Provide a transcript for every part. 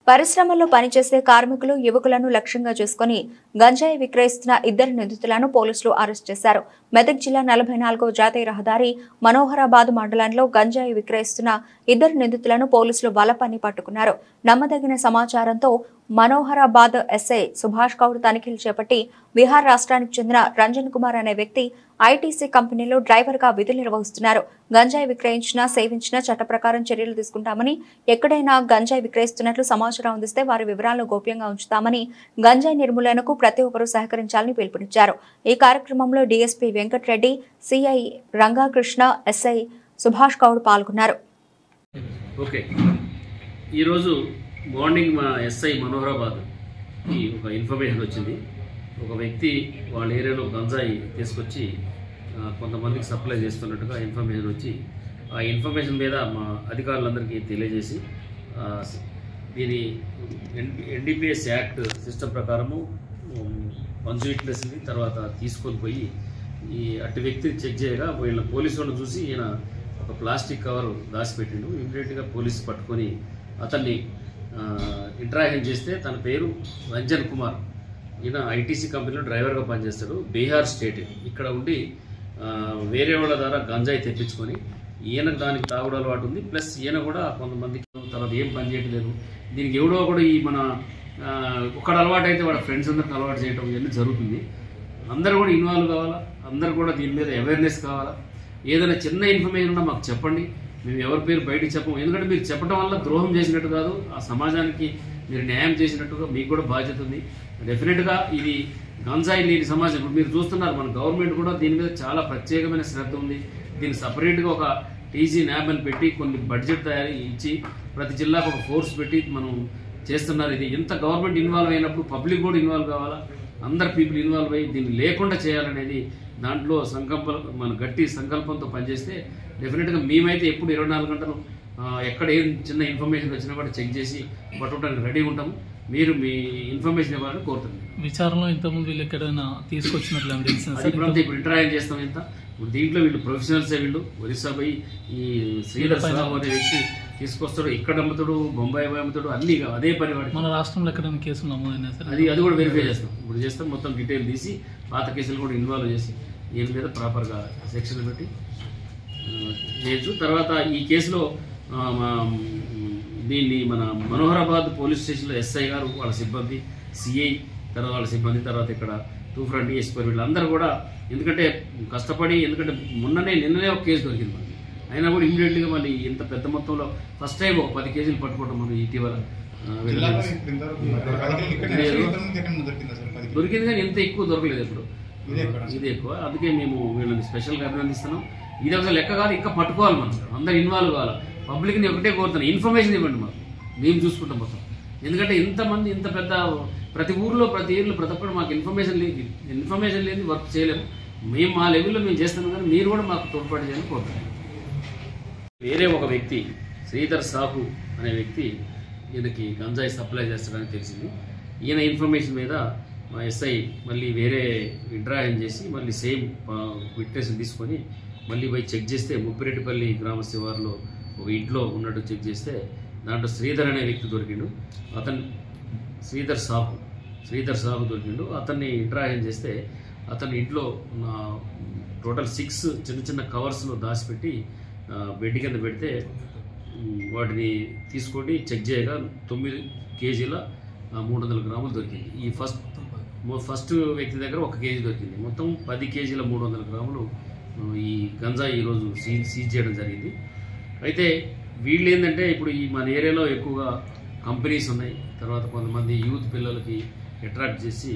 పరిశ్రమల్లో పనిచేసే కార్మికులు యువకులను లక్ష్యంగా చేసుకుని గంజాయి విక్రయిస్తున్న ఇద్దరు నిందితులను పోలీసులు అరెస్ట్ చేశారు. మెదక్ జిల్లా 44వ జాతీయ రహదారి మనోహరాబాద్ మండలంలో గంజాయి విక్రయిస్తున్న ఇద్దరు నిందితులను పోలీసులు వలపన్ని పట్టుకున్నారు. నమ్మదగిన సమాచారంతో మనోహరాబాద్ ఎస్ఐ సుభాష్ గౌడ్ తనిఖీలు చేపట్టి బీహార్ రాష్ట్రానికి చెందిన రంజన్ కుమార్ అనే వ్యక్తి ఐటీసీ కంపెనీలో డ్రైవర్ గా విధులు నిర్వహిస్తున్నారు. గంజాయి విక్రయించినా సేవించినా చట్ట ప్రకారం చర్యలు తీసుకుంటామని, ఎక్కడైనా గంజాయి విక్రయిస్తున్నట్లు సమాచారం అందిస్తే వారి వివరాలను గోప్యంగా ఉంచుతామని, గంజాయి నిర్మూలనకు ప్రతి ఒక్కరూ సహకరించాలని పిలుపునిచ్చారు. ఈ కార్యక్రమంలో DSP Venkatareddy, CI Rangakrishna, SI Subhash Goud పాల్గొన్నారు. ఈరోజు మార్నింగ్ మా ఎస్ఐ మనోహరాబాద్కి ఒక ఇన్ఫర్మేషన్ వచ్చింది. ఒక వ్యక్తి వాళ్ళ ఏరియాలో గంజాయి తీసుకొచ్చి కొంతమందికి సప్లై చేస్తున్నట్టుగా ఇన్ఫర్మేషన్ వచ్చి, ఆ ఇన్ఫర్మేషన్ మీద మా అధికారులందరికీ తెలియజేసి దీని ఎన్డీపీఎస్ యాక్ట్ సిస్టమ్ ప్రకారము పంచువిట్నెస్ని తర్వాత తీసుకొని పోయి అటు వ్యక్తిని చెక్ చేయగా వీళ్ళ పోలీసు వాళ్ళు చూసి ఈయన ఒక ప్లాస్టిక్ కవర్ దాచిపెట్టిండు. ఇమీడియట్గా పోలీసు పట్టుకొని అతన్ని ఇంటరాక్షన్ చేస్తే తన పేరు రంజన్ కుమార్. ఈయన ఐటీసీ కంపెనీలో డ్రైవర్గా పనిచేస్తాడు. బీహార్ స్టేట్ ఇక్కడ ఉండి వేరే వాళ్ళ ద్వారా గంజాయి తెప్పించుకొని ఈయన దానికి తాగుడు అలవాటు ఉంది. ప్లస్ ఈయన కూడా కొంతమందికి తర్వాత ఏం పని చేయట్లేదు. దీనికి ఎవడో కూడా ఈ మన ఒక్కడ అలవాటు అయితే వాడు ఫ్రెండ్స్ అందరికి అలవాటు చేయడం ఇవన్నీ జరుగుతుంది. అందరూ కూడా ఇన్వాల్వ్ కావాలా, అందరూ కూడా దీని మీద అవేర్నెస్ కావాలా. ఏదైనా చిన్న ఇన్ఫర్మేషన్ ఉన్నా మాకు చెప్పండి, మేము ఎవరి పేరు బయటికి చెప్పము. ఎందుకంటే మీరు చెప్పడం వల్ల ద్రోహం చేసినట్టు కాదు, ఆ సమాజానికి మీరు న్యాయం చేసినట్టుగా మీకు కూడా బాధ్యత ఉంది. డెఫినెట్గా ఇది గంజాయి లేని సమాజం. ఇప్పుడు మీరు చూస్తున్నారు, మన గవర్నమెంట్ కూడా దీని మీద చాలా ప్రత్యేకమైన శ్రద్ధ ఉంది. దీనికి సపరేట్గా ఒక టీజీ న్యాబ్ అని పెట్టి కొన్ని బడ్జెట్ తయారీ ఇచ్చి ప్రతి జిల్లాకు ఒక ఫోర్స్ పెట్టి మనం చేస్తున్నారు. ఇది ఇంత గవర్నమెంట్ ఇన్వాల్వ్ అయినప్పుడు పబ్లిక్ కూడా ఇన్వాల్వ్ కావాలా, అందరు పీపుల్ ఇన్వాల్వ్ అయ్యి దీన్ని లేకుండా చేయాలనేది దాంట్లో మన గట్టి సంకల్పంతో పనిచేస్తే డెఫినెట్గా మేమైతే ఎప్పుడు 24 గంటలు ఎక్కడ ఏం చిన్న ఇన్ఫర్మేషన్ వచ్చినా కూడా చెక్ చేసి పట్టుకోవడానికి రెడీగా ఉంటాము. మీరు మీ ఇన్ఫర్మేషన్ ఇవ్వాలని కోరుతున్నాను. విచారణలో ఇంతకుముందు వీళ్ళు ఎక్కడైనా తీసుకొచ్చినట్లు ఇప్పుడు ఇంటరాక్ట్ చేస్తాం. ఇప్పుడు దీంట్లో వీళ్ళు ప్రొఫెషనల్సే. వీళ్ళు ఒరిస్సా పోయి ఈ శ్రీధర్ సాహు అనే వ్యక్తి తీసుకొస్తాడు, ఇక్కడ అమ్ముతాడు, బొంబాయి పోయి అమ్ముతాడు, అన్ని అదే పని వాడు. మన రాష్ట్రంలో ఎక్కడైనా కేసులు నమోదైనా సార్ అది కూడా వెరిఫై చేస్తాం. ఇప్పుడు చేస్తాం, మొత్తం డీటెయిల్ తీసి పాత కేసులు కూడా ఇన్వాల్వ్ చేసి దీని మీద ప్రాపర్గా సెక్షన్ పెట్టి చేయొచ్చు. తర్వాత ఈ కేసులో దీన్ని మన మనోహరాబాద్ పోలీస్ స్టేషన్లో ఎస్ఐ గారు, వాళ్ళ సిబ్బంది, సిఐ తర్వాత వాళ్ళ సిబ్బంది, తర్వాత ఇక్కడ 2 ఫ్రంట్ డిఎస్పీ వీళ్ళందరూ కూడా ఎందుకంటే కష్టపడి, ఎందుకంటే నిన్ననే ఒక కేసు దొరికింది మనకి, అయినా కూడా ఇమీడియట్గా మళ్ళీ ఇంత పెద్ద మొత్తంలో ఫస్ట్ టైం ఒక 10 కేజీలు పట్టుకోవడం మనం ఇటీవల దొరికింది. కానీ ఎంత ఎక్కువ దొరకలేదు ఇప్పుడు, ఇది ఎక్కువ. అందుకే మేము వీళ్ళని స్పెషల్గా అభినందిస్తున్నాం. ఇది ఒక లెక్క కాదు, ఇంకా పట్టుకోవాలి మనం, అందరు ఇన్వాల్వ్ కావాలి. పబ్లిక్ని ఒకటే కోరుతున్నాను, ఇన్ఫర్మేషన్ ఇవ్వండి మాకు, మేము చూసుకుంటాం మొత్తం. ఎందుకంటే ఇంతమంది ఇంత పెద్ద ప్రతి ఊర్లో ప్రతి ఏళ్ళు ప్రతి ఒక్కరు మాకు ఇన్ఫర్మేషన్ లేని వర్క్ చేయలేము. మేము మా లెవెల్లో మేము చేస్తున్నాం, కానీ మీరు కూడా మాకు తోడ్పాటు చేయాలని కోరుతున్నాం. వేరే ఒక వ్యక్తి శ్రీధర్ సాహు అనే వ్యక్తి ఈయనకి గంజాయి సప్లై చేస్తాడని తెలిసింది. ఈయన ఇన్ఫర్మేషన్ మీద మా ఎస్ఐ మళ్ళీ వేరే ఇంటరాక్షన్ చేసి మళ్ళీ సేమ్ విట్నెస్ తీసుకొని మళ్ళీ పోయి చెక్ చేస్తే ముప్పిరెడ్డిపల్లి గ్రామ శివారులో ఒక ఇంట్లో ఉన్నట్టు చెక్ చేస్తే దాంట్లో శ్రీధర్ అనే వ్యక్తి దొరికిండు. అతను శ్రీధర్ సాహు దొరికిండు. అతన్ని ఇంటరాక్షన్ చేస్తే అతని ఇంట్లో టోటల్ 6 చిన్న చిన్న కవర్స్లో దాచిపెట్టి బెడ్ కింద పెడితే వాటిని తీసుకొని చెక్ చేయగా 9 కేజీల 300 గ్రాములు దొరికింది. ఈ ఫస్ట్ వ్యక్తి దగ్గర 1 కేజీ దొరికింది. మొత్తం 10 కేజీల 300 గ్రాములు ఈ గంజాయి ఈరోజు సీజ్ చేయడం జరిగింది. అయితే వీళ్ళు ఏంటంటే ఇప్పుడు ఈ మన ఏరియాలో ఎక్కువగా కంపెనీస్ ఉన్నాయి. తర్వాత కొంతమంది యూత్ పిల్లలకి అట్రాక్ట్ చేసి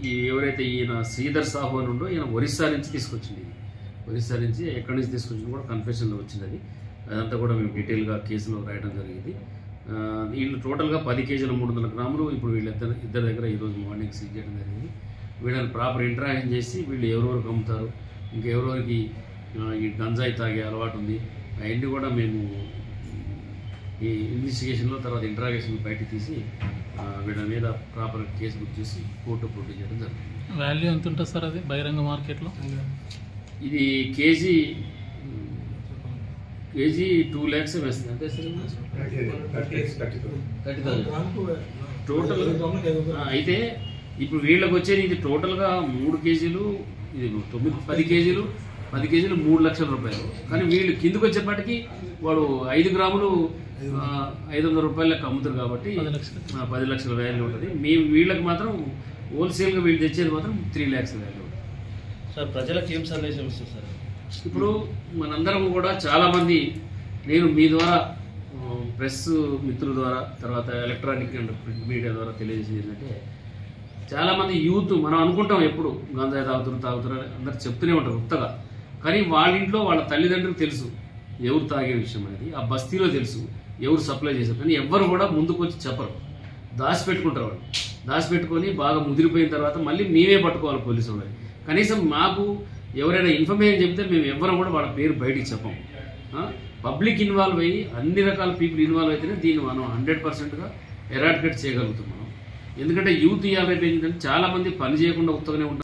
ఈ ఎవరైతే ఈయన శ్రీధర్ సాహు అని ఉండో ఈయన ఒరిస్సా నుంచి తీసుకొచ్చింది. ఒరిస్సా నుంచి ఎక్కడి నుంచి తీసుకొచ్చింది కూడా కన్ఫెషన్లో వచ్చింది. అదంతా కూడా మేము డీటెయిల్గా కేసులో రాయడం జరిగింది. వీళ్ళు టోటల్గా 10 కేజీల 300 గ్రాములు ఇప్పుడు ఇద్దరి దగ్గర ఈరోజు మార్నింగ్ సీజ్ చేయడం జరిగింది. వీళ్ళని ప్రాపర్ ఇంటరాక్షన్ చేసి వీళ్ళు ఎవరెవరికి అమ్ముతారు, ఇంకా ఎవరెవరికి ఈ గంజాయి తాగే అలవాటు ఉంది, అవన్నీ కూడా మేము ఈ ఇన్వెస్టిగేషన్లో తర్వాత ఇంటరాగేషన్ బయటకు తీసి వీళ్ళ మీద ప్రాపర్ కేసు బుక్ చేసి కోర్టు ప్రొడ్యూస్ చేయడం జరుగుతుంది. వాల్యూ ఎంత ఉంటుంది సార్ అది బహిరంగ మార్కెట్లో? ఇది కేజీ కేజీ 2 lakhs వేస్తుంది అంతే సార్ 30,000 టోటల్. అయితే ఇప్పుడు వీళ్ళకి వచ్చేది ఇది టోటల్గా 3 కేజీలు, ఇది 10 కేజీలు 3 లక్షల రూపాయలు. కానీ వీళ్ళు కిందకు వచ్చేప్పటికి వాడు 5 గ్రాములు 500 రూపాయల లెక్క అమ్ముతారు కాబట్టి 10 లక్షల వాల్యూ ఉంటుంది. వీళ్ళకి మాత్రం హోల్సేల్గా వీళ్ళు తెచ్చేది మాత్రం 3 lakhs వాల్యూ ఉంటుంది. సార్ ప్రజలకు ఏం సందేశం ఇస్తారు సార్? ఇప్పుడు మనందరం కూడా చాలామంది, నేను మీ ద్వారా ప్రెస్ మిత్రుల ద్వారా, తర్వాత ఎలక్ట్రానిక్ అండ్ ప్రింట్ మీడియా ద్వారా తెలియజేసేది ఏంటంటే, చాలామంది యూత్ మనం అనుకుంటాం ఎప్పుడు గంజాయి తాగుతారు అందరు చెప్తూనే ఉంటారు ఉత్తగా. కానీ వాళ్ళ ఇంట్లో వాళ్ళ తల్లిదండ్రులకు తెలుసు ఎవరు తాగే విషయం అనేది, ఆ బస్తీలో తెలుసు ఎవరు సప్లై చేశారు. కానీ ఎవ్వరు కూడా ముందుకు వచ్చి చెప్పరు, దాచిపెట్టుకుంటారు. వాళ్ళు దాచిపెట్టుకొని బాగా ముదిరిపోయిన తర్వాత మళ్ళీ మేమే పట్టుకోవాలి పోలీసు వాళ్ళని. కనీసం మాకు ఎవరైనా ఇన్ఫర్మేషన్ చెప్తే మేము ఎవ్వరం కూడా వాళ్ళ పేరు బయటికి చెప్పం. పబ్లిక్ ఇన్వాల్వ్ అయ్యి అన్ని రకాల పీపుల్ ఇన్వాల్వ్ అయితేనే దీన్ని మనం 100%గా ఎరాడికేట్ చేయగలుగుతాం మనం. ఎందుకంటే యూత్ ఇవాళ రేపు ఏంటంటే చాలామంది పని చేయకుండా ఉత్తగానే ఉంటారు.